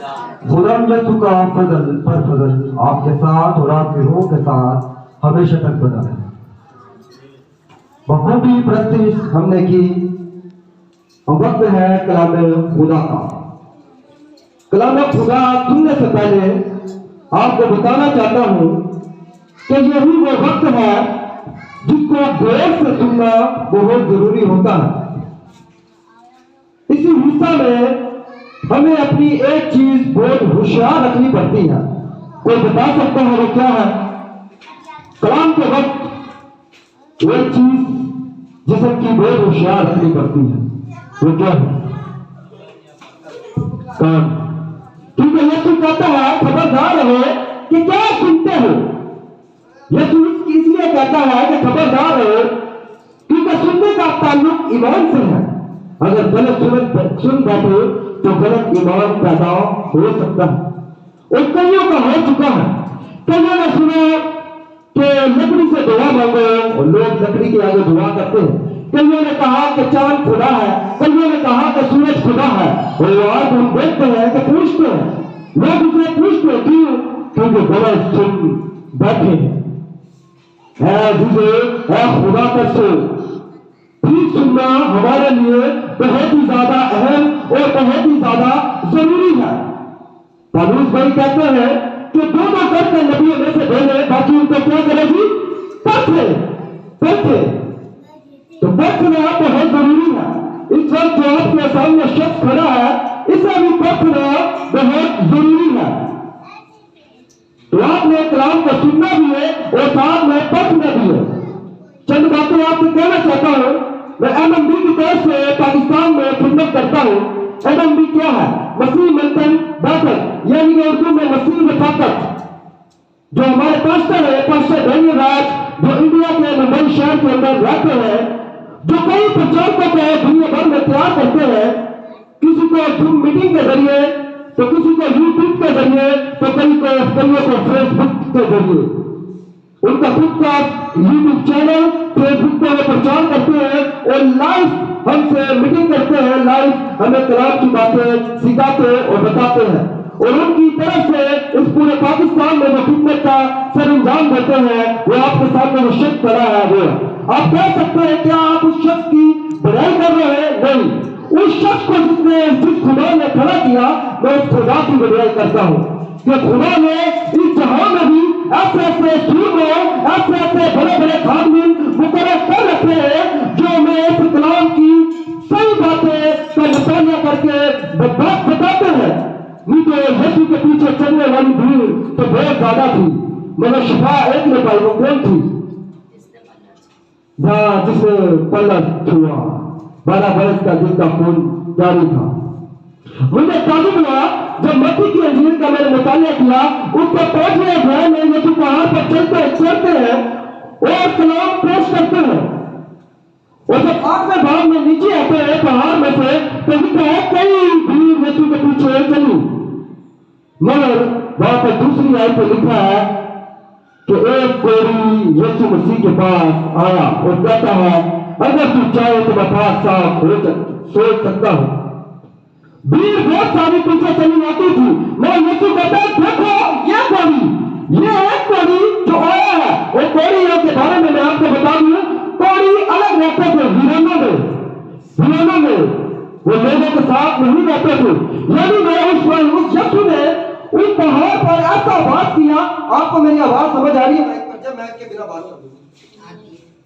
غلام یسوع کا فضل پر فضل آپ کے ساتھ اور آپ کی روح کے ساتھ ہمیشہ تک بنا رہے۔ بخوبی پرستش ہم نے کی، وقت ہے کلام خدا کا۔ کلام خدا سننے سے پہلے آپ کو بتانا چاہتا ہوں کہ یہی وہ وقت ہے جس کو غور سے سننا بہت ضروری ہوتا ہے۔ اسی حصہ میں ہمیں اپنی ایک چیز بہت ہوشیار رکھنی پڑتی ہے۔ کوئی بتا سکتا ہے وہ کیا ہے؟ کلام کے وقت ایک چیز جسم کی بہت ہوشیار رکھنی پڑتی ہے، وہ کیا ہے؟ کان۔ کیونکہ یسوع کہتا ہے خبردار رہو کہ کیا سنتے ہو۔ یسوع اس لیے کہتا ہے کہ خبردار رہو کیونکہ سننے کا تعلق ایمان سے ہے۔ اگر غلط سن بیٹھے تو غلط ایمان پیدا ہو سکتا ہے، اور کئیوں کا ہو چکا ہے۔ کئیوں نے سنا کہ لکڑی سے دعا مانگو، اور لوگ لکڑی کے آگے دعا کرتے ہیں۔ کئیوں نے کہا کہ چاند خدا ہے، کئیوں نے کہا کہ سورج خدا ہے، اور آج ہم دیکھتے ہیں کہ پوچھتے ہیں، لوگ اسے پوچھتے کیوں؟ کیونکہ غلط سن بیٹھے ہیں۔ اے عزیزو، اے خدا کا سو، ٹھیک سننا ہمارے لیے بہت ہی زیادہ اہم اور بہت ہی زیادہ ضروری ہے۔ پالوس بھائی کہتے ہیں کہ دونوں کر کے نبیوں میں سے بولے، باقی ان کو کیا کرے گی؟ پرکھے۔ تو پرکھنا بہت ضروری ہے۔ اس وقت جو آپ کے سامنے شخص کھڑا ہے، اسے بھی پرکھنا بہت ضروری ہے۔ تو آپ نے کلام کو سننا بھی ہے اور ساتھ میں پرکھنا بھی ہے۔ چند باتیں آپ سے کہنا چاہتا ہوں۔ میں MMB کی طرف سے پاکستان میں خدمت کرتا ہوں۔ MMB کیا ہے؟ مسیح ملتن بیٹھک، یعنی کہ اردو میں مسیح رفاقت۔ جو ہمارے پاسٹر ہے، پاسٹر ڈینیل راج، جو انڈیا کے ممبئی شہر کے اندر رہتے ہیں، جو کئی پرچارکوں کو دنیا بھر میں تیار کرتے ہیں، کسی کو زوم میٹنگ کے ذریعے، تو کسی کو یوٹیوب کے ذریعے، تو کئیوں کو فیس بک کے ذریعے۔ ان کا خود کا یوٹیوب چینل، فیس بک پہ وہ پرچار کرتے ہیں اور لائیو ہم سے میٹنگ کرتے ہیں، لائیو ہمیں کلام کی باتیں سکھاتے اور بتاتے ہیں، اور ان کی طرف سے اس پورے پاکستان میں جو خدمت کا سر انجام دیتے ہیں، وہ آپ کے سامنے وہ شخص کھڑا ہے۔ وہ آپ کہہ سکتے ہیں کیا آپ اس شخص کی بڑائی کر رہے ہیں؟ نہیں، اس شخص کو جس خدا نے کھڑا کیا، میں اس خدا کی بڑائی کرتا ہوں کہ خدا نے اس جہاں میں بھی ایسے ایسے سوروں، ایسے ایسے بڑے بڑے خادمین مقرر کر رکھے ہیں جو میں اس کلام کی صحیح باتیں کا مطالعہ کر کے بات بتاتے ہیں۔ نہیں تو یسوع کے پیچھے چلنے والی بھیڑ تو بہت زیادہ تھی، مگر شفا ایک نے پائی، وہ کون تھی؟ جسے پلہ چھوا، 12 برس کا جس کا خون جاری تھا۔ مجھے تعجب ہوا جب متی کی انجیل کا میں نے مطالعہ کیا، اس کو پہنچنے گئے میں یسوع پہاڑ پر چلتے ہیں اور کلام پیش کرتے ہیں، اور جب آخر بھاگ میں نیچے آتے ہیں پہاڑ میں سے تو لکھا ہے کئی بھیڑ یسوع کے پیچھے چلی، مگر وہاں پر دوسری آیت پہ لکھا ہے کہ ایک کوڑی یسوع مسیح کے پاس آیا اور کہتا ہے اگر تو چاہے تو میں پاک صاف ہو سوچ سکتا ہوں۔ بھیڑ بہت ساری پیچھے چلی آتی تھی، میں یسوع کہتا ہے دیکھو یہ ایک کوڑی جو آیا ہے، وہ کوڑی کے بارے میں آپ کو بتا دوں، کوڑی الگ رہتے تھے ویرانوں میں، وہ لوگوں کے ساتھ نہیں رہتے تھے۔ یعنی میں اس یسوع نے اس پہاڑ پر ایسا بات کیا۔ آپ کو میری آواز سمجھ آ رہی ہے؟ میں کے بنا بات کر دوں،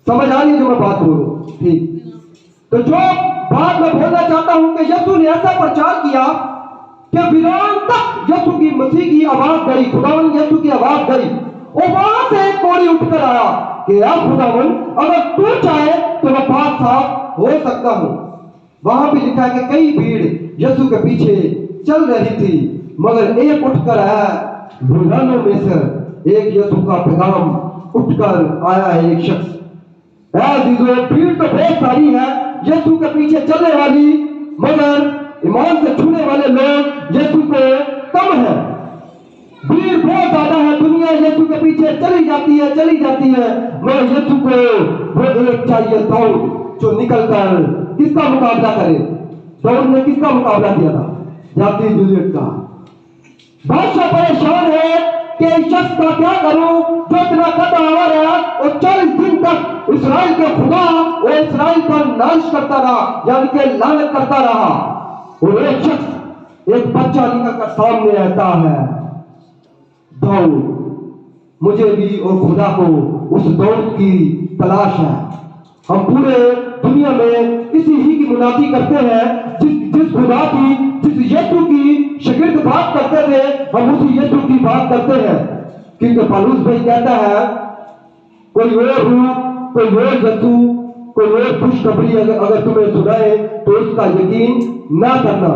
سمجھ آ رہی ہے جو میں بات بول رہا ہوں؟ ٹھیک۔ تو جو بات میں بولنا چاہتا ہوں کہ یسوع نے ایسا پرچار کیا کہ ویران تک یسوع کی مسیح کی آواز گئی، خداوند یسوع کی آواز گئی، اور وہاں سے ایک کوڑی اٹھ کر آیا کہ اے خداوند اگر تو چاہے تو میں پاک صاف ہو سکتا ہوں۔ وہاں بھی لکھا ہے کہ کئی بھیڑ یسوع کے پیچھے چل رہی تھی، مگر ایک اٹھ کر آیا، ویرانوں میں سے ایک یسوع کا پیغام اٹھ کر آیا ہے، ایک شخص۔ اے عزیزو، بھیڑ تو بہت ساری ہے یسوع کے پیچھے چلنے والی، مگر ایمان سے چھونے والے لوگ یسوع کو کم ہے۔ بھیڑ بہت زیادہ ہے، دنیا یسوع کے پیچھے چلی جاتی ہے، مگر یسوع کو وہ ایک چاہیے دوڑ جو نکل کر کس کا مقابلہ کرے۔ دوڑ نے کس کا مقابلہ کیا تھا؟ جاتی جولیٹ کا۔ بادشاہ پریشان ہے کہ اس شخص کا کیا کروں جو اتنا قدر ہے، اور 40 دن تک اسرائیل کے خدا اور اسرائیل پر نالش کرتا رہا، یعنی کہ لعنت کرتا رہا۔ اور ایک شخص، ایک بچہ نکل کر سامنے آتا ہے، داؤد۔ مجھے بھی اور خدا کو اس داؤد کی تلاش ہے۔ ہم پورے دنیا میں اسی ہی کی منادی کرتے ہیں، جس خدا کی، جس یسوع کی شاگرد بات کرتے تھے، ہم اسی یسوع کی بات کرتے ہیں۔ کیونکہ پالوس بھائی کہتا ہے کوئی اور روح، کوئی اور یسوع، کوئی اور خوشخبری اگر تمہیں سنائے تو اس کا یقین نہ کرنا۔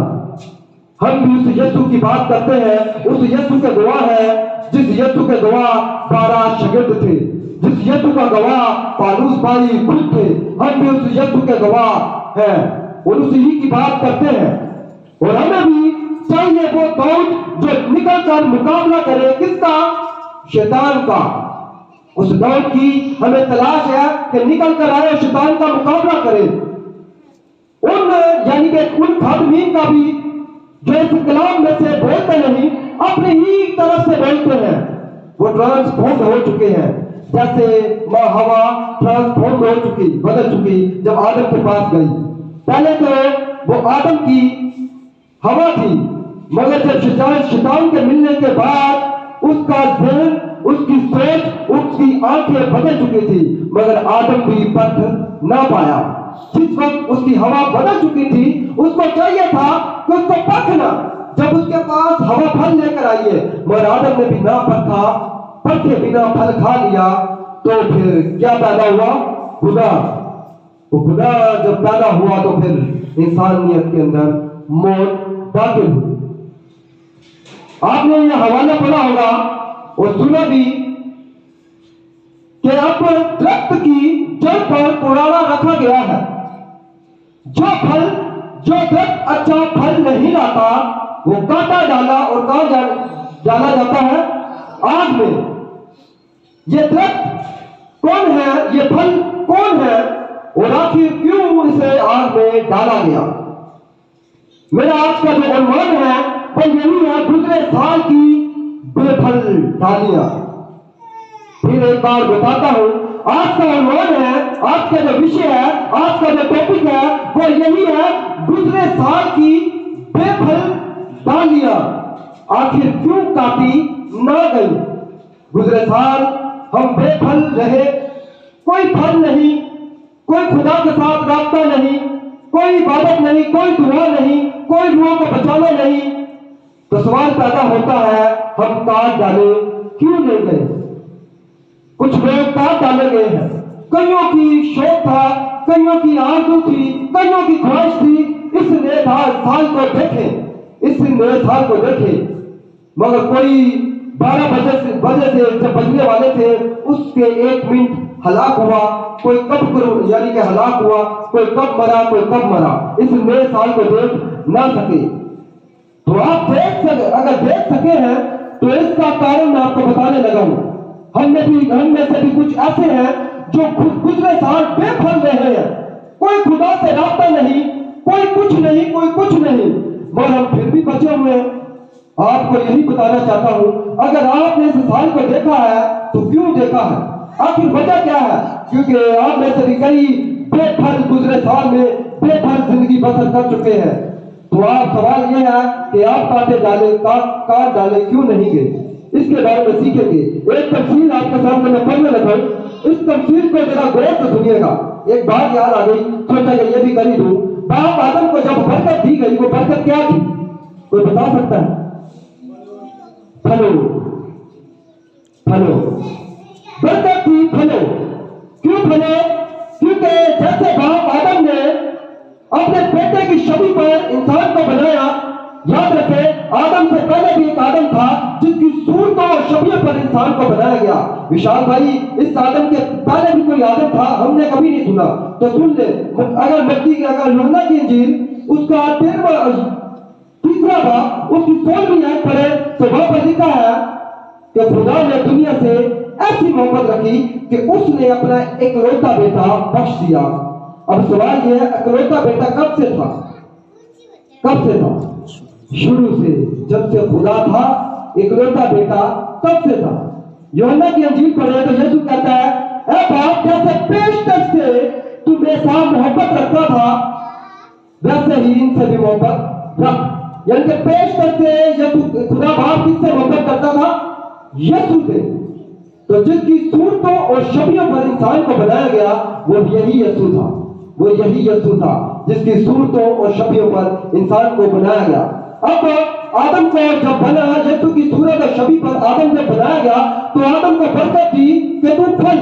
ہم بھی اس یسوع کی بات کرتے ہیں، اس یسوع کے گواہ ہیں، جس یسوع کے گواہ 12 شاگرد تھے، جس یسوع کا گواہ پالوس بھائی خود تھے۔ ہم بھی اس یسوع کے گواہ ہیں اور اسی کی بات کرتے ہیں۔ اور ہمیں بھی چاہیے وہ داؤد جو نکل کر مقابلہ کرے، کس کا؟ شیطان کا۔ اس داؤد کی ہمیں تلاش ہے کہ نکل کر آئے، شیطان کا مقابلہ کرے۔ یعنی کہ ان خادمین کا بھی جو اس کلام میں سے بولتے نہیں، اپنی ہی طرف سے بولتے ہیں، وہ ٹرانسفارم ہو چکے ہیں، جیسے ماں ہوا ٹرانسفارم ہو چکی، بدل چکی جب آدم کے پاس گئی۔ پہلے تو وہ آدم کی ہوا تھی، مگر جب شیطان کے ملنے کے بعد اس کا ذہن، اس کی سوچ، اس کی آنکھیں بدل چکی تھی، مگر آدم بھی پرکھ نہ پایا۔ جس وقت اس کی ہوا بدل چکی تھی، اس کو چاہیے تھا کہ اس کو پرکھنا، جب اس کے پاس ہوا پھل لے کر آئی ہے، مگر آدم نے بھی نہ پرکھا، پرکھے بنا پھل کھا لیا، تو پھر کیا پیدا ہوا؟ خدا۔ وہ خدا جب پیدا ہوا تو پھر انسانیت کے اندر موت داخل ہوئی۔ آپ نے یہ حوالہ پڑھا ہوگا اور سنا بھی کہ اب درخت کی جڑ پر کوڑاڑا رکھا گیا ہے۔ جو درخت اچھا پھل نہیں لاتا وہ کاٹا ڈالا اور کہاں ڈالا جاتا ہے؟ آگ میں۔ یہ درخت کون ہے؟ یہ پھل کون ہے؟ اور آخر کیوں اسے آگ میں ڈالا گیا؟ میرا آج کا جو عنوان ہے وہ یہی ہے، گزرے سال کی بے پھل ڈالیاں۔ پھر ایک بار بتاتا ہوں، آج کا عنوان ہے، آج کا جو وشے ہے، آج کا جو ٹاپک ہے وہ یہی ہے، گزرے سال کی بے پھل ڈالیاں آخر کیوں کاٹی نہ گئی؟ گزرے سال ہم بے پھل رہے، کوئی پھل نہیں، کوئی خدا کے ساتھ رابطہ نہیں، کوئی عبادت نہیں، کوئی دعا نہیں، کوئی روحوں کو بچانا نہیں۔ تو سوال پیدا ہوتا ہے، ہم کاٹ ڈالے کیوں نہیں گئے؟ کچھ لوگ کاٹ ڈالے گئے ہیں، کئیوں کی شوق تھا، کئیوں کی آرزو تھی، کئیوں کی خواہش تھی اس نئے سال کو دیکھیں، اس نئے سال کو دیکھیں، مگر کوئی 12 بجے سے جب بجنے والے تھے اس کے 1 منٹ ہلاک ہوا، کوئی کب یعنی کہ ہلاک ہوا، کوئی کب مرا، کوئی کب مرا، اس نئے سال کو دیکھ نہ سکے۔ تو آپ اگر دیکھ سکے ہیں تو اس کا کارن میں آپ کو بتانے لگا ہوں۔ ہم میں سے بھی کچھ ایسے ہیں جو گزرے سال بے پھل رہے ہیں، کوئی خدا سے رابطہ نہیں، کوئی کچھ نہیں، کوئی کچھ نہیں، مگر ہم پھر بھی بچے ہوئے ہیں۔ آپ کو یہی بتانا چاہتا ہوں، اگر آپ نے اس سال کو دیکھا ہے تو کیوں دیکھا ہے؟ آخر وجہ کیا ہے؟ کیونکہ آپ میں سے بھی کئی بے پھل گزرے سال میں بے پھل زندگی بسر کر چکے ہیں۔ تو آپ سوال یہ ہے کہ آپ کاٹ ڈالے کیوں نہیں گئے؟ اس کے بارے میں سیکھیں گے۔ ایک تفسیر آپ کے سامنے میں پڑھنے لگا ہوں، اس تفسیر کو ذرا غور سے سنیے گا۔ ایک بات یاد آ گئی، سوچا کہ یہ بھی کر ہی دوں۔ باپ آدم کو جب برکت دی گئی، وہ برکت کیا تھی؟ کوئی بتا سکتا ہے؟ پھلو برکت تھی، پھلو۔ کیوں پھلو؟ کیونکہ جیسے باپ آدم نے اپنے بیٹے کی شبیہ پر انسان کو بنایا، یاد رکھے آدم سے پہلے بھی ایک آدم تھا جس کی صورت اور شبیہ پر انسان کو بنایا گیا۔ وشال بھائی، اس آدم کے پہلے بھی کوئی آدم تھا، ہم نے کبھی نہیں سنا، تو سن لے۔ اگر یوحنا کی انجیل اس کا 3واں باب اس کی 16ویں آیت پڑھے تو وہاں پر لکھا ہے کہ خدا نے دنیا سے ایسی محبت رکھی کہ اس نے اپنا اکلوتا بیٹا بخش دیا۔ اب سوال یہ ہے، اکلوتا بیٹا کب سے تھا؟ شروع سے، جب سے خدا تھا इकलौता बेटा तब से था। यूहन्ना की अंजील पढ़े तो यीशु कहता है, ऐ बाप, जैसे पेशकश से तू मेरे साथ मोहब्बत रखता था, वैसे ही इनसे भी मोहब्बत रख। यानी कि पेशकश से यीशु, खुदा बाप किससे मोहब्बत करता था? यीशु से। तो जिसकी सूरतों और छवियों पर इंसान को बनाया गया, वो यही यीशु था। वो यही यीशु था जिसकी सूरतों और छवियों पर इंसान को बनाया गया। अब आदम को जब बना, यीशु की सूरत और छवि पर आदम जब बनाया गया, तो आदम को बरकत दी कि तू फल,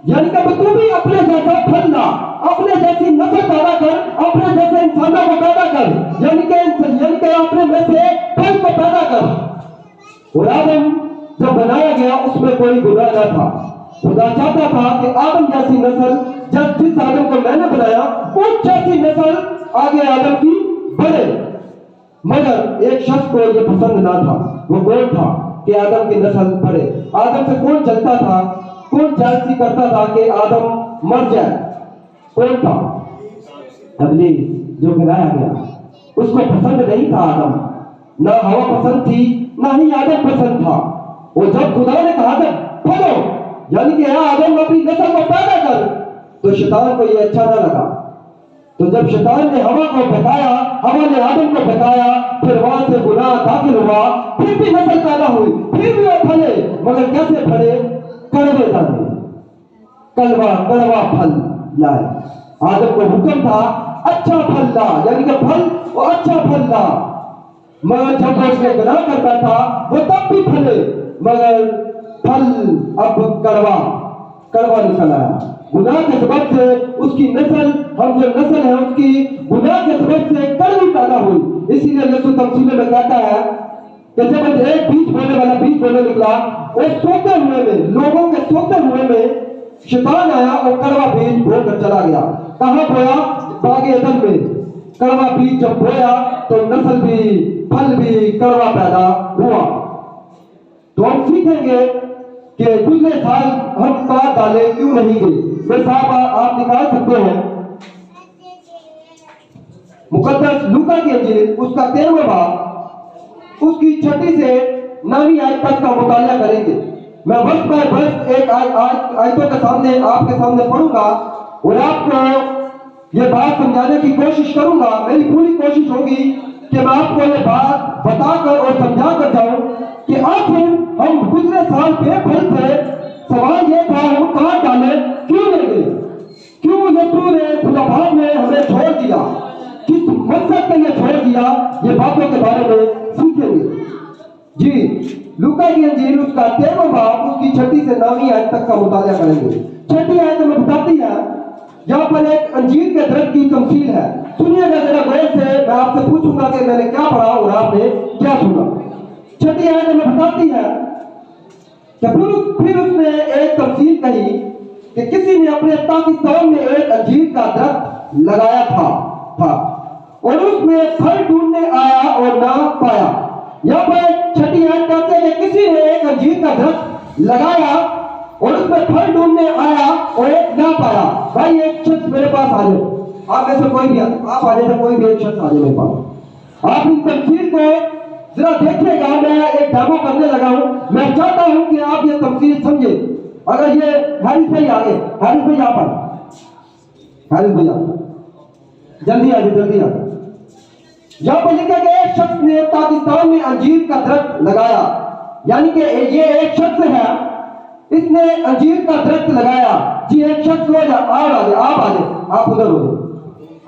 यानी कि तू भी अपने जैसा फल ला, अपने जैसी नस्ल पैदा कर, अपने जैसे इंसानों को पैदा कर, यानी कि अपने में से फल को पैदा कर। और आदम जब बनाया गया उसमें कोई गुनाह न था। खुदा चाहता था कि आदम जैसी नस्ल, जिस आदम को मैंने बनाया उस जैसी नस्ल आगे आदम की बढ़े। मगर एक शख्स को यह पसंद ना था। वो कौन था कि आदम की नस्ल बढ़े? आदम से कौन चलता था, कौन जालसी करता था कि आदम मर जाए? कौन था? अगली जो गिराया गया, उसको पसंद नहीं था आदम, ना हवा पसंद थी, ना ही आदम पसंद था। और जब खुदा ने कहा था फलो, यानी कि आदम अपनी नस्ल को पैदा कर, तो शैतान को यह अच्छा ना लगा। तो जब शैतान ने हवा को भटकाया, हवा ने आदम को भटकाया, फिर वहां से गुनाह दाखिल हुआ, फिर भी नस्ल पैदा हुई, फिर भी वो फले, मगर कैसे फले? कड़वे दाने, कड़वा फल लाए। आदम को हुक्म था अच्छा फल ला, यानी कि फल और अच्छा फल ला। मगर जब उसने गुनाह कर बैठा, वो तब भी फले, मगर फल अब कड़वा निकल आया। गुनाह के सबब से उसकी नस्ल, हम जो नस्ल है उसकी गुनाह के सबब से कड़वी पैदा हुई। इसीलिए यीशु तमसील में कहता है कि जब एक बीज बोने वाला बीज बोने निकला, और सोते हुए में, लोगों के सोते हुए में शैतान आया और कड़वा बीज बोकर चला गया। कहां बोया? बाग एदन में। कड़वा बीज जब बोया तो नस्ल भी, फल भी कड़वा पैदा हुआ। तो हम सीखेंगे कि पिछले साल हम काट डाले क्यों नहीं गए। वे साहब आप निकाल सकते हैं मुकद्दस लूका की अंजील, उसका 13वां बाब, उसकी 6 से 9वीं आयत तक का मुताला करेंगे। मैं वर्ष बाय वर्ष एक आयतों के सामने आपके सामने पढ़ूंगा और आपको ये बात समझाने की कोशिश करूंगा। मेरी पूरी कोशिश होगी कि मैं आपको ये बात बताकर और समझा कर जाऊं कि आखिर हम गुजरे साल बेफल थे। सवाल ये था हम काट डाले क्यों नहीं गए? क्यों यीशु ने, खुदा बाप ने हमें छोड़ दिया? किस मकसद के लिए छोड़ दिया? ये बातों के बारे में सीखेंगे जी। लूका की अंजील उसका 13वां बाब, उसकी 6 से 9वीं आयत तक का मुताला करेंगे। 6वीं आयत में बताती है, यहाँ पर एक अंजीर के दरख्त की तमसील है। सुनिएगा जरा गौर से, मैं आपसे पूछूंगा कि मैंने क्या पढ़ा और आपने क्या सुना। 6वीं आयत में बताती है कि फिर उसने एक तमसील कही कि किसी ने अपने पाकिस्तान में एक अंजीर का दरख्त लगाया था और उसमें फल ढूंढने आया और ना पाया। यहाँ पर 6वीं आयत कहते हैं कि किसी ने एक अंजीर का दरख्त लगाया और उसमें फल ढूंढने आया और ना पाया। भाई एक शख्स मेरे पास आ जाए, आप में से कोई भी आप आ जाए, कोई भी एक शख्स आ जाए मेरे पास। आप इस तमसील को जरा देखिएगा, मैं एक डेमो करने लगा हूं। मैं चाहता हूं कि आप ये तमसील समझे। अगर ये हारिस भाई आ गए, हारिस भाई आप आ, हारिस भैया जल्दी आ जाए, जल्दी आ। यहाँ पर लिखा गया एक शख्स ने पाकिस्तान में अंजीर का दरख्त लगाया, यानी कि ये एक शख्स है, इसने अंजीर का दरख्त लगाया। जी एक शख्स हो जाए, आप आ जाए, आप उधर हो जाए,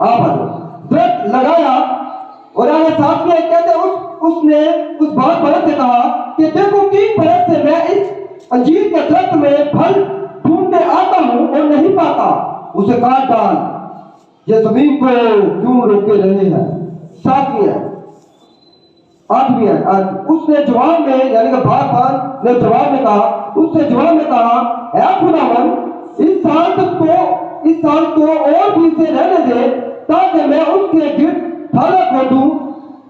आप आ जाए। दरख्त लगाया और आगे साथ में कहते उसने उस बात बरस से कहा कि देखो 3 बरस से मैं इस अंजीर के दरख्त में फल ढूंढने आता हूं और नहीं पाता, उसे काट डाल, ये जमीन को क्यों रोके रहे हैं। 7वीं है, 8वीं है। उसने जवाब में, यानी कि बागबान ने जवाब में कहा, उसने जवाब में कहा, ऐ खुदावन, इस साल तो और भी से रहने दे ताकि मैं उसके गिर्द थाला खोदूं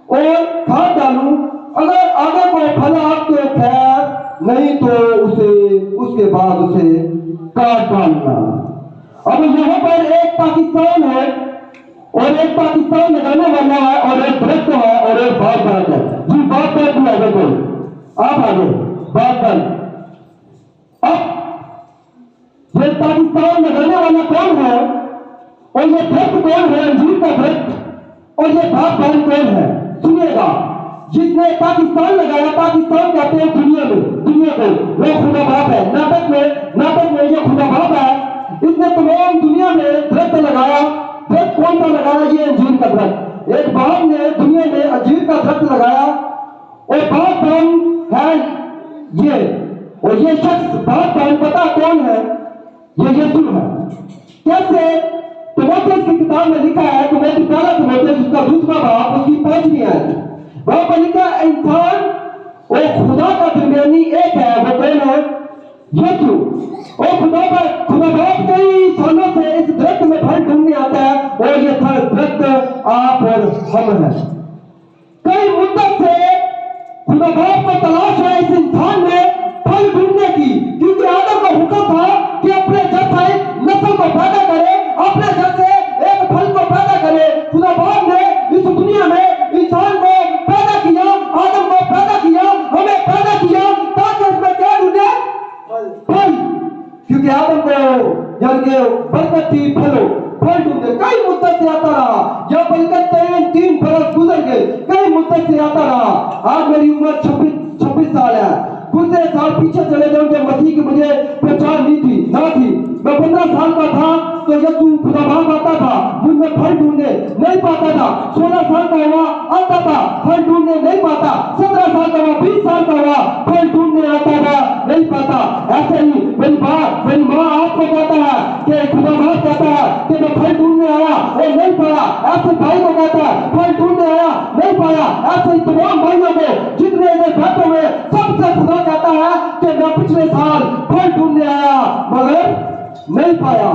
और खाद डालूं। अगर आगे कोई फला तो खैर, नहीं तो उसके बाद उसे काट डालना। अब यहाँ पर एक पाकिस्तान है और एक पाकिस्तान लगाने वाला है और एक दरख्त है और एक बात है जी। बात भी आगे कोई आप आगे बात बन। अब ये पाकिस्तान लगाने वाला कौन है और ये दरख्त कौन है, अंजीर का दरख्त, और ये बागबान कौन है? सुनिएगा, जिसने पाकिस्तान लगाया, पाकिस्तान कहते हैं दुनिया को, वो खुदा बाप है। नाटक में ये खुदा बाप है। इसने तमाम दुनिया में दरख्त लगाया। दरख्त कौन सा लगाया? ये अंजीर का दरख्त। एक बाप ने दुनिया में अंजीर का दरख्त लगाया और बागबान है ये, और ये शख्स बागबान पता कौन है? ये यीशु है। कैसे? तिमोथेयुस की किताब में लिखा है, पहला तिमोथेयुस उसका दूसरा बाब उसकी 5वीं आयत, वहां पर लिखा इंसान और खुदा का दरमियानी एक है। वो कौन है? यीशु। और खुदा बाप कई सालों से इस दरख्त में फल ढूंढने आता है, और ये दरख्त आप और हम है। कई मुद्दत से खुदा बाप को तलाश है इस इंसान में फल ढूंढने की, क्योंकि आदम का हुक्म था कि अपने जैसे नस्ल को पैदा करे, अपने जैसे एक फल को पैदा करे। खुदा बाप ने इस दुनिया में इंसान को पैदा किया, आदम को पैदा किया, हमें पैदा किया, ताकि उसमें क्या ढूंढे? फल। क्योंकि आदम को यानी कि बरकत थी, फल ढूंढे। कई मुद्दत से आता रहा, या बल्कि 3 बरस गुजर गए, कई मुद्दत से आता रहा। आज मेरी उम्र 26 साल है। कुछ साल पीछे चले जाऊं जब मसीह की मुझे पहचान नहीं थी, ना थी। मैं 15 साल का था तो यीशु खुदा बाप आता था, मुझ में फल ढूंढने नहीं पाता था। 16 साल का हुआ, आता था, फल ढूंढने नहीं पाता। 17 साल का हुआ, 20 साल का हुआ, फल ढूंढने आता था, नहीं पाता। ऐसे ही मेरी माँ आपको कहता है कि खुदा बाप कहता है कि मैं फल ढूंढने आया और नहीं पाया। ऐसे भाई को कहता है फल ढूंढने आया, नहीं पाया। ऐसे ही तमाम भाइयों को जितने बैठे हुए सबसे खुदा कहता है कि मैं पिछले साल फल ढूंढने आया मगर नहीं पाया।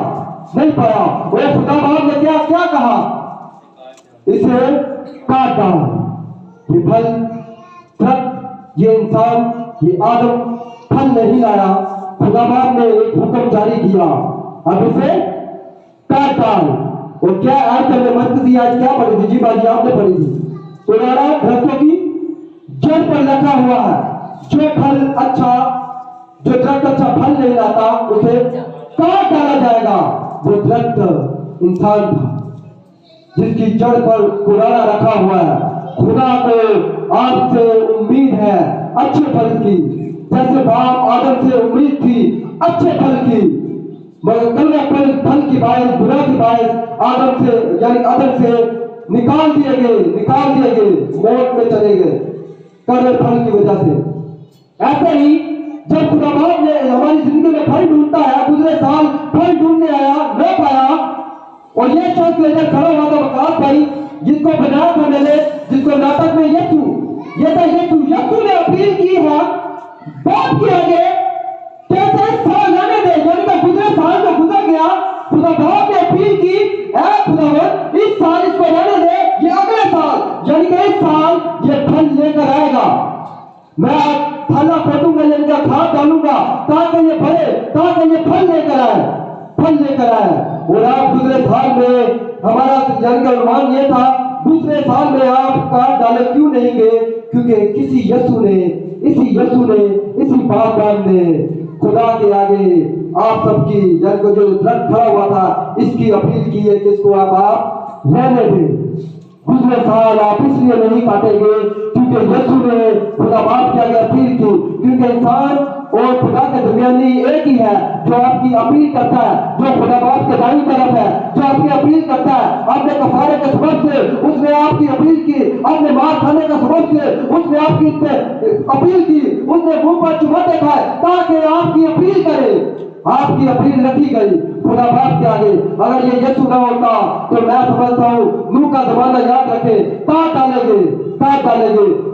वो खुदा बाप ने क्या कहा? इसे काट डाल। ये फल दरख्त, ये इंसान, ये आदम फल नहीं लाया। खुदा बाप ने एक हुक्म जारी किया, अब इसे काट डाल। और क्या आज हमने मरकजी आज क्या पढ़ी थी? जी बाजी आपने पढ़ी थी, पुराना दरख्तों की जड़ पर लिखा हुआ है, जो दरख्त अच्छा फल नहीं लाता उसे काट डाला जाएगा। वो दरख्त इंसान था जिसकी जड़ पर पुराना रखा हुआ है। खुदा को आपसे उम्मीद है अच्छे फल की, जैसे बाप आदम से उम्मीद थी अच्छे फल की, मगर कड़वे फल की बायस, बुरा की बायस आदम से निकाल दिए गए, मौत में चले गए कड़वे फल की वजह से। ऐसे ही जब खुदा बाप ने हमारी जिंदगी में फल ढूंढता है, गुजरे साल फल ढूंढने आया, न पाया, और ये शख्स लेकर खड़ा हुआ था वकास भाई, जिसको बनाया था मैंने, जिसको नाटक में यीशु ने अपील की है बाप के आगे, कैसे साल आने दे, यानी कि गुजरे साल में गुजर गया। खुदा बाप ने अपील की, खुदावन इस साल इसको रहने दे, ये अगले साल यानी कि इस साल ये फल लेकर आएगा। मैं फला फेंकूंगा, यानी कि खाद डालूंगा ताकि ये फले, ताकि ये फल लेकर आए। और आप दूसरे साल में हमारा यानी कि अनुमान ये था, दूसरे साल में आप काट डाले क्यों नहीं गए? क्योंकि इसी यीशु ने इसी बागबान ने खुदा के आगे आप सबकी यानी जो दरख्त खड़ा हुआ था इसकी अपील की है कि इसको आप रहने दें। गुजरे साल आप इसलिए नहीं काटेंगे क्योंकि यीशु ने खुदा बाप के आगे अपील की, क्योंकि इंसान और खुदा के दरमियानी एक ही है जो आपकी अपील करता है, जो खुदा बाप के दाईं तरफ है, जो आपकी अपील करता है। आपने कफारे के सबब से उसने आपकी अपील की, आपने मार खाने का सबब से उसने आपकी अपील की, उसने मुंह पर चुमाते खाए ताकि आपकी अपील करे। आपकी अपील रखी गई खुदा बाप के आगे। अगर ये यीशु ना होता तो मैं समझता हूँ नूह का जमाना याद रखे, काट डालेंगे।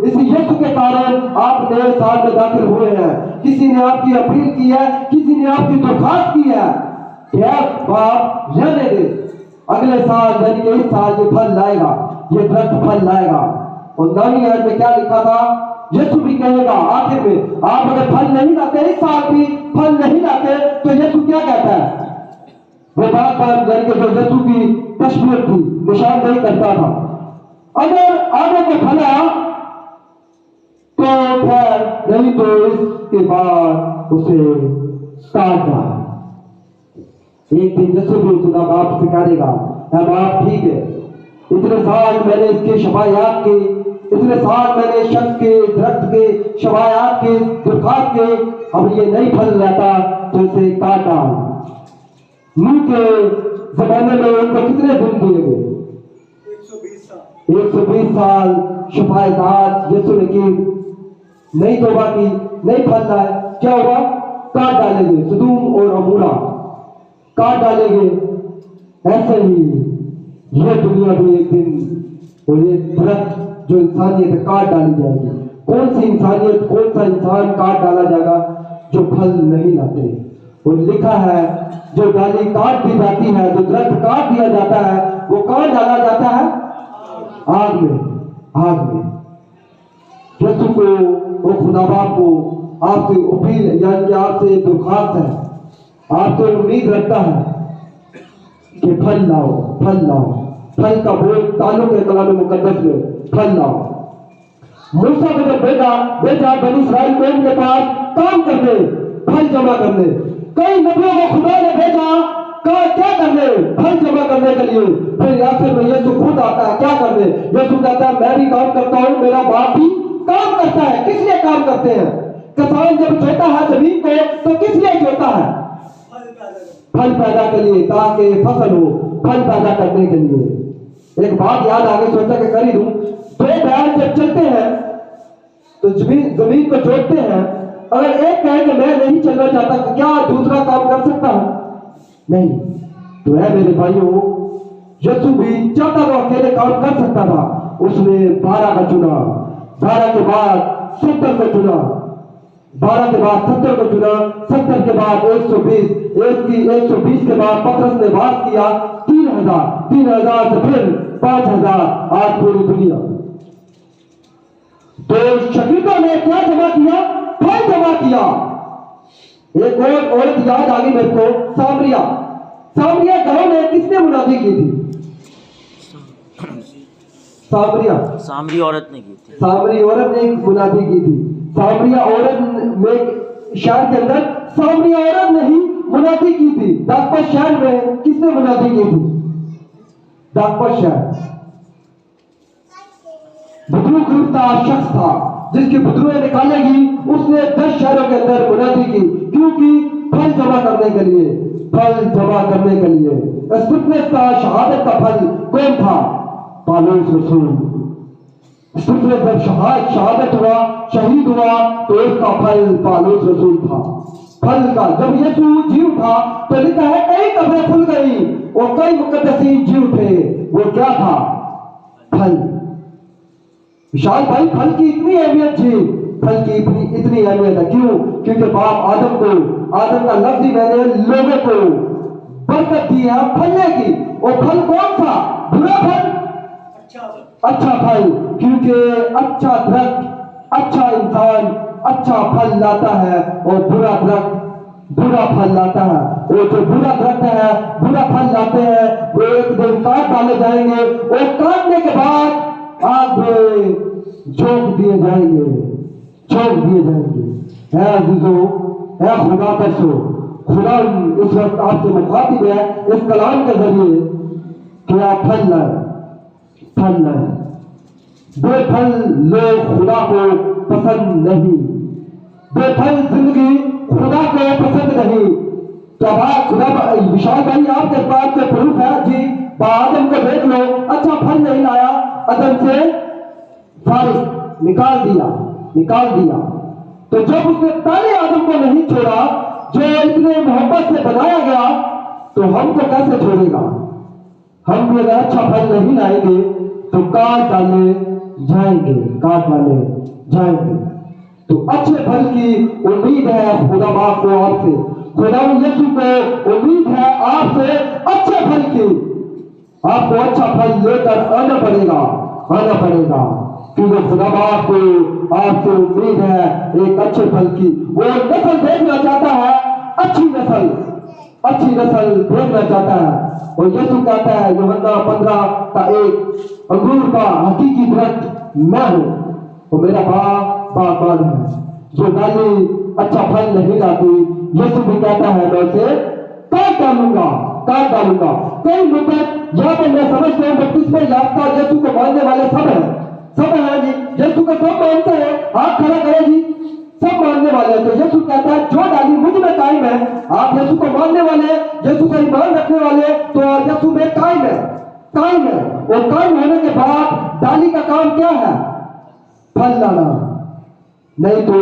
इसी यीशु के कारण आप नए साल में दाखिल हुए हैं। किसी ने आपकी अपील की है, किसी ने आपकी दरखास्त की है कि बाप रहने दे, अगले साल यानी कि इस साल ये फल लाएगा, ये दरख्त फल लाएगा। और नौवीं आयत में क्या लिखा था? यीशु भी कहेगा आखिर में, आप अगर फल नहीं लाते, इस साल भी फल नहीं लाते, तो यीशु क्या कहता है? वो बात यानी कि जो यीशु की तस्वीर थी, निशान नहीं करता था। अगर आगे को फल आया تو خیر نہیں تو اس کے بعد اسے کاٹ ڈالا۔ ایک دن یسوع بھی خدا باپ سے کہے گا اے باپ ٹھیک ہے، اتنے سال میں نے اس کے شفایات کے، اتنے سال میں نے شخص کے درخت کے شفایات کے درخواست کے، اب یہ نہیں پھل رہتا تو اسے کاٹ ڈال۔ نوح کے زمانے میں ان کو کتنے دن دیے گئے؟ 120 سال شفایات یسوع نے کی، نہیں توبہ کی، نہیں پھل رہا ہے، کیا ہوا؟ کاٹ ڈالیں گے، سدوم اور عمورہ کاٹ ڈالیں گے۔ ایسے ہی یہ دنیا بھی ایک دن اور یہ درخت جو انسانیت ہے کاٹ ڈالی جائے گی۔ کون سی انسانیت، کون سا انسان کاٹ ڈالا جائے گا؟ جو پھل نہیں لاتے۔ اور لکھا ہے جو ڈالی کاٹ دی جاتی ہے، جو درخت کاٹ دیا جاتا ہے، وہ کہاں ڈالا جاتا ہے؟ آگ میں، آگ میں۔ یسوع کو اور خدا باپ کو آپ سے اپیل یعنی کہ آپ سے درخواست ہے، آپ سے امید رکھتا ہے کہ پھل لاؤ، پھل لاؤ۔ پھل کا بہت تعلق ہے کلام مقدس میں، پھل لاؤ۔ موسیٰ کو جب بھیجا بنی اسرائیل قوم کے پاس کام کرنے، پھل جمع کرنے، کئی نبیوں کو خدا نے بھیجا کیا کرنے؟ پھل جمع کرنے کے لیے۔ پھر آخر میں یسوع خود آتا ہے کیا کرنے؟ یسوع کہتا ہے میں بھی کام کرتا ہوں، میرا باپ بھی کام کرتا ہے۔ کس لیے کام کرتے ہیں؟ کسان جب جوتا ہے زمین کو تو کس لیے جوتا ہے؟ پھل پیدا کے لیے، تاکہ فصل ہو، پھل پیدا کرنے کے لیے۔ ایک بات یاد آگے سوچا کہ کر ہی دوں، دو بیل جب چلتے ہیں تو زمین کو جوتتے ہیں، اگر ایک کہے کہ میں نہیں چلنا چاہتا تو کیا دوسرا کام کر سکتا ہے؟ نہیں۔ تو ہے میرے بھائیوں، یسوع بھی چاہتا تو اکیلے کام کر سکتا تھا، اس نے 12 کا چنا، 12 کے بعد 70 کو چنا، 12 کے بعد 70 کو چنا، 70 کے بعد 120، 120 کے بعد پترس نے بات کیا 3000 سے پھر 5000، آج پوری دنیا۔ تو شاگردوں نے کیا جمع کیا؟ پھل جمع کیا۔ ایک اور عورت یاد آ گئی میرے کو، سامریہ گاؤں میں کس نے منادی کی تھی؟ سامری عورت نے کی تھی۔ سامری عورت نے منادی کی تھی۔ سامریہ عورت میں شہر کے اندر سامریہ عورت نے ہی منادی کی تھی۔ داکپت شہر میں کس نے منادی کی تھی؟ داکپت شہر بدرو گرفتار شخص تھا جس کی بدرویں نکالے گی، اس نے 10 شہروں کے اندر منادی کی، کیونکہ پھل جمع کرنے کے لیے، پھل جمع کرنے کے لیے۔ اسطفنس کا شہادت کا پھل کون تھا؟ پالوس رسول۔ اسطفنس جب شہادت ہوا، شہید ہوا، تو اس کا پھل پالوس رسول تھا۔ پھل کا جب یسوع جی اٹھا تو لکھا ہے کئی قبریں کھل گئی اور کئی مقدسین جی اٹھے۔ وہ کیا تھا؟ پھل۔ وشال بھائی، پھل کی اتنی اہمیت تھی، پھل کی اتنی اہمیت ہے، کیوں؟ کیونکہ باپ آدم کا لفظ ہی میں نے لوگوں کو برکت دی ہے پھلنے کی، اور پھل کون سا؟ برا پھل؟ اچھا پھل، کیونکہ اچھا درخت، اچھا انسان اچھا پھل لاتا ہے، اور برا درخت برا پھل لاتا ہے۔ اور جو برا درخت ہے، برا پھل لاتے ہیں، وہ ایک دن کاٹ ڈالے جائیں گے، اور کاٹنے کے بعد آگ میں جھونک دیے جائیں گے۔ اے عزیزو، اے خدا ترسو، خدا اس وقت آپ سے مخاطب ہے اس کلام کے ذریعے کہ آپ پھل لائیں۔ بے پھل لوگ خدا کو پسند نہیں، بے پھل زندگی خدا کو پسند نہیں۔ کیا بات خدا وشال بھائی آپ کے پاس کوئی پروف ہے؟ جی، آدم کو دیکھ لو، اچھا پھل نہیں لایا، عدم سے فارغ نکال دیا۔ تو جب اس نے پہلے آدم کو نہیں چھوڑا جو اتنے محبت سے بنایا گیا، تو ہم کو کیسے چھوڑے گا؟ ہم بھی اگر اچھا پھل نہیں لائیں گے تو کاٹ ڈالے جائیں گے۔ تو اچھے پھل کی امید ہے خدا باپ کو آپ سے، خدا یسوع کو امید ہے آپ سے اچھے پھل کی۔ آپ کو اچھا پھل لے کر آنا پڑے گا، کیونکہ خدا باپ کو آپ سے امید ہے ایک اچھے پھل کی۔ وہ نسل دیکھنا چاہتا ہے، اچھی نسل دیکھنا چاہتا ہے۔ اور یسوع کہتا ہے یوحنا 15:1، انگور کا حقیقی درخت میں ہوں اور میرا باپ पागल है। जो डाली अच्छा फल नहीं लाती, यीशु भी कहता है मैं उसे काट डालूंगा, काट डालूंगा। कई मुद्दत यहाँ पर मैं समझता हूँ बपतिस्मा याफ्ता यीशु को मानने वाले सब हैं जी, यीशु को सब मानते हैं। हाथ खड़ा करें जी, सब मानने वाले हैं। तो यीशु कहता है जो डाली मुझ में कायम है, आप यीशु को मानने वाले, यीशु का ईमान रखने वाले, तो यीशु में कायम है, कायम है। और कायम होने के बाद डाली का काम क्या है? फल लाना। नहीं तो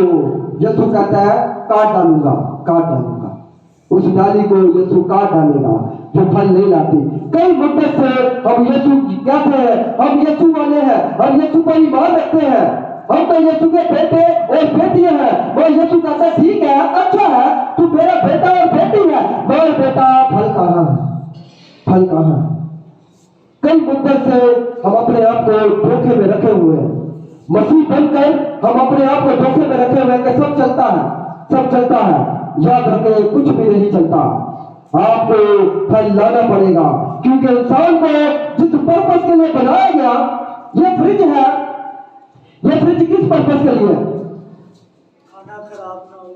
यीशु कहता है काट डालूंगा, काट डालूंगा। उस डाली को यीशु काट डालेगा जो फल नहीं लाती। कई मुद्दत से हम यीशु कहते हैं हम यीशु वाले हैं, हम यीशु पर ईमान रखते हैं, हम तो यीशु के बेटे और बेटियां हैं। वो यीशु कहता है ठीक है, अच्छा है, तू मेरा बेटा और बेटी है, मगर बेटा फल कहाँ है? फल कहाँ है? कई मुद्दत से हम अपने आप को धोखे में रखे हुए हैं। मसीह बनकर हम अपने आप को धोखे में रखे हुए हैं कि सब चलता है, सब चलता है। याद रखें कुछ भी नहीं चलता, आपको फल लाना पड़ेगा। क्योंकि इंसान को जिस पर्पस के लिए बनाया गया, ये फ्रिज है, ये फ्रिज किस पर्पस के लिए?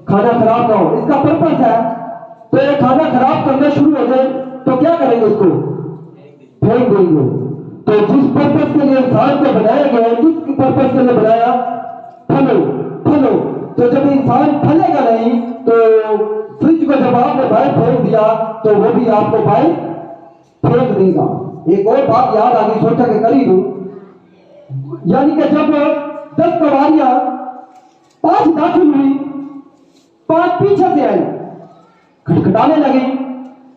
खाना खराब ना हो, इसका पर्पस है। तो ये खाना खराब करना शुरू हो जाए तो क्या करेंगे? इसको फेंक देंगे। तो जिस पर्पस के लिए इंसान को बनाया गया है, किस पर्पस के लिए बनाया? फलो, फलो। तो जब इंसान फलेगा नहीं तो फ्रिज को जब आपने बाहर फेंक दिया तो वो भी आपको बाहर फेंक देगा। एक और बात याद आ गई, सोचा कि कर ही दूं। यानी कि जब 10 कवारियां 5 दाखिल हुई, 5 पीछे से आई, खटखटाने लगी,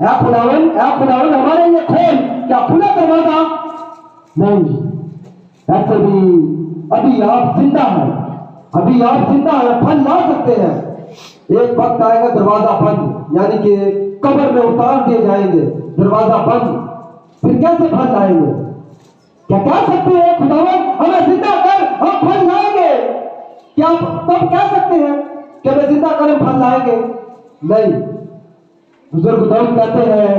ऐ खुदावन हमारे लिए खोल। क्या खुला दरवाजा? नहीं। ऐसे भी अभी आप जिंदा हैं, अभी आप जिंदा हैं, फल ला सकते हैं। एक वक्त आएगा दरवाजा बंद, यानी कि कब्र में उतार दिए जाएंगे, दरवाजा बंद, फिर कैसे फल लाएंगे? क्या कह सकते हैं खुदावन हमें जिंदा कर, हम फल लाएंगे? क्या तब कह सकते हैं कि हमें जिंदा कर हम फल लाएंगे? नहीं। बुजुर्ग दाऊद कहते हैं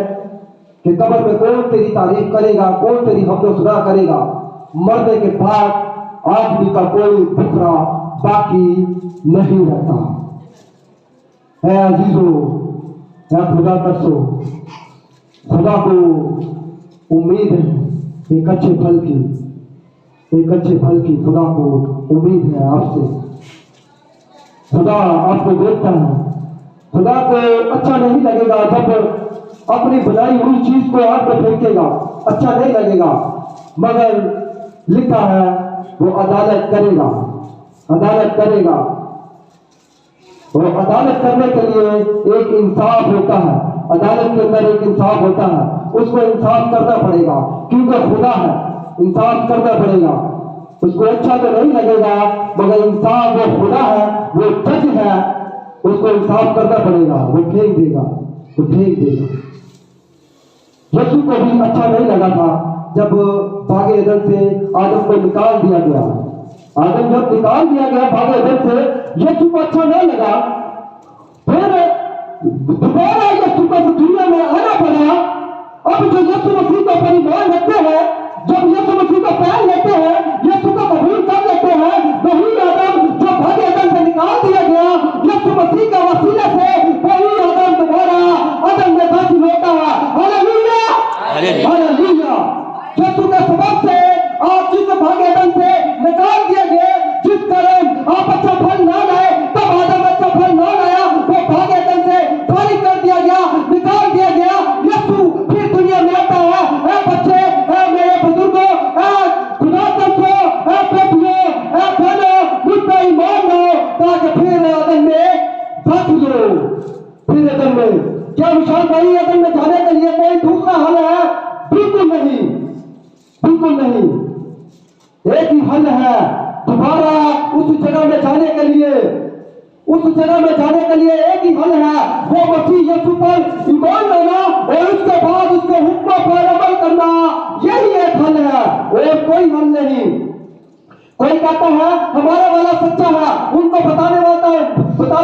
कि कब्र में कौन तेरी तारीफ करेगा, कौन तेरी हमदोसना करेगा? मरने के बाद आदमी का कोई टुकड़ा बाकी नहीं रहता। है अजीजों, है खुदा तरसो, खुदा को उम्मीद है एक अच्छे फल की, एक अच्छे फल की खुदा को उम्मीद है आपसे। खुदा आपको देखता है। खुदा को अच्छा नहीं लगेगा जब अपनी बनाई हुई चीज को आप पे फेंकेगा, अच्छा नहीं लगेगा। मगर लिखा है वो अदालत करेगा, अदालत करेगा। और अदालत करने के लिए एक इंसाफ होता है, अदालत के अंदर एक इंसाफ होता है, उसको इंसाफ करना पड़ेगा। क्योंकि खुदा है, इंसाफ करना पड़ेगा। उसको अच्छा तो नहीं लगेगा, मगर इंसाफ वो खुदा है, वो जज है, उसको इंसाफ करना पड़ेगा। वो फेंक देगा, वो फेंक देगा। यीशु को भी अच्छा नहीं लगा था जब बागे एदन से आदम को निकाल दिया गया। आदम जब निकाल दिया गया बागे एदन से, यीशु को अच्छा नहीं लगा। फिर दोबारा यीशु को दुनिया में आना पड़ा। अब जो यीशु मसीह को परिवार रखते हैं, जब यीशु मसीह को प्यार लेते हैं, यीशु को कबूल कर लेते हैं, वही आदम जो बागे एदन से निकाल दिया गया, यीशु मसीह का वसीला से वही आदम दोबारा आदम में दाखिल होता है। Hallelujah, hallelujah. यीशु के सबब से आप जिस भागे एदन से निकाल दिए गए, जिस कारण आप अच्छा फल ना लाए, तब आदम अच्छा फल ना लाया, वो भागे एदन से खाली कर दिया गया, निकाल दिया गया। यीशु फिर दुनिया में आता है। ऐ बच्चे, ऐ मेरे बुजुर्गों, ऐ खुदा तरसो, ऐ बेटियों, ऐ बहनों, मुझ पर ईमान लाओ ताकि फिर एदन में दाखिल हो। फिर एदन में क्या विशाल भाई, एदन में जाने के लिए कोई दूसरा हल है? बिल्कुल नहीं, बिल्कुल नहीं। एक ही हल है, दोबारा उस जगह में जाने के लिए, उस जगह में जाने के लिए एक ही हल है, वो मसीह यीशु पर ईमान लाना और उसके बाद उसके हुक्मों पर अमल करना। यही एक हल है और कोई हल नहीं। कोई कहता है हमारा वाला सच्चा है, उनको बताना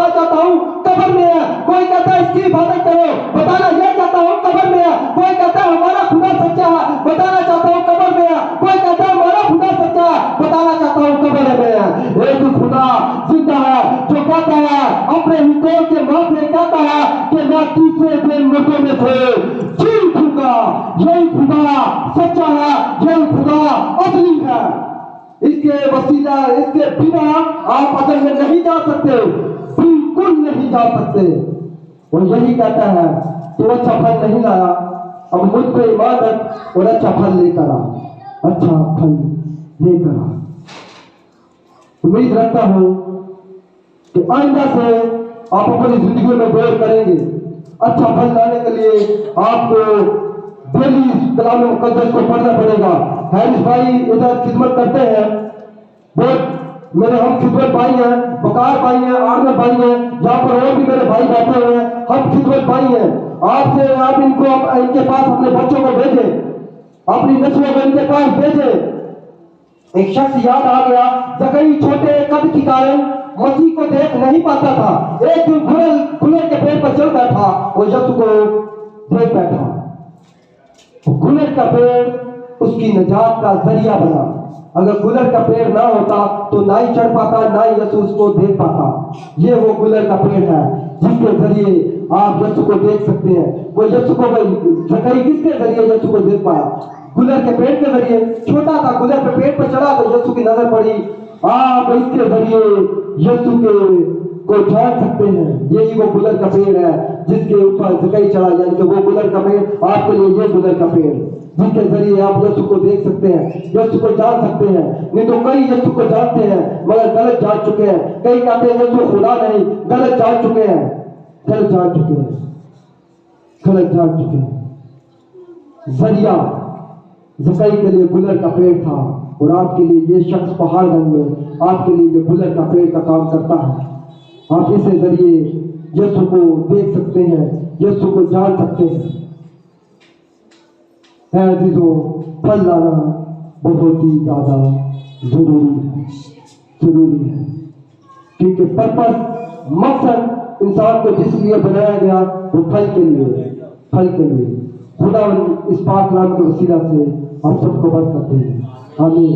चाहता हूँ कब्र में है। कोई कहता है इसकी इबादत करो, बताना यह चाहता हूँ कब्र में है। कोई कहता है हमारा खुदा सच्चा है, बताना चाहता हूँ कब्र में है। कोई कहता है हमारा खुदा सच्चा है, बताना चाहता हूँ कब्र में है। एक खुदा या तीसरे दिन मुर्दों में से जी उठूंगा। यही खुदा सच्चा है, यही खुदा असली है। इसके वसीला, इसके बिना आप अदल में नहीं जा सकते, बिल्कुल नहीं जा सकते। वो यही कहता है तो अच्छा फल नहीं लाया, अब मुझ पे ईमान रख और अच्छा फल लेकर आ, अच्छा फल लेकर आ। उम्मीद रखता हूं कि आइंदा से आप अपनी जिंदगी में गौर करेंगे। अच्छा फल लाने के लिए आपको डेली कलाम मुकद्दस को पढ़ना पड़ेगा। हैरिस भाई इधर खिदमत करते हैं, बहुत मेरे हम खिदमत भाई हैं, बकार भाई हैं, आर्नब भाई हैं, यहाँ पर और भी मेरे भाई बैठे हुए हैं, हम खिदमत भाई हैं। आपसे आप इनको इनके पास अपने बच्चों को भेजें, अपनी नस्लों को इनके पास भेजें। एक शख्स याद आ गया, जकई छोटे कद के कारण मसीह को देख नहीं पाता था। एक दिन गुलर के पेड़ पर चढ़ बैठा, वो यीशु को देख बैठा। गुलर का पेड़ उसकी निजात का जरिया बना। अगर गुलर का पेड़ ना होता तो ना ही चढ़ पाता, ना ही यीशु उसको देख पाता। ये वो गुलर का पेड़ है जिसके जरिए आप यीशु को देख सकते हैं। वो यीशु को जकई किसके जरिए यीशु को देख पाया? गुलर के पेड़ के जरिए। छोटा था, गुलर के पेड़ पर चढ़ा तो यीशु की नजर पड़ी। आप इसके जरिए यीशु के को जान सकते हैं। यही वो गुलर का पेड़ है जिसके ऊपर जकई चढ़ा, यानी कि वो गुलर का पेड़ आपके लिए, ये गुलर का पेड़ जिसके जरिए आप यीशु को देख सकते हैं, यीशु को जान सकते हैं। नहीं तो कई यीशु को जानते हैं मगर गलत जान चुके हैं। कई कहते हैं यीशु खुदा नहीं, गलत जान चुके हैं, गलत जान चुके हैं, गलत जान चुके हैं। जरिया जकई के लिए गुलर का पेड़ था और आपके लिए ये शख्स पहाड़गंज में आपके लिए ये गुलर का पेड़ का काम करता है। आप इसके जरिए यीशु को देख सकते हैं, यीशु को जान सकते हैं। अजीजों, फल लाना बहुत ही ज्यादा जरूरी है क्योंकि पर्पस, मकसद इंसान को जिस लिए बनाया गया वो फल के लिए। खुदा इस पाक कलाम के वसीला से आप सबको बरकत दे। आमीन।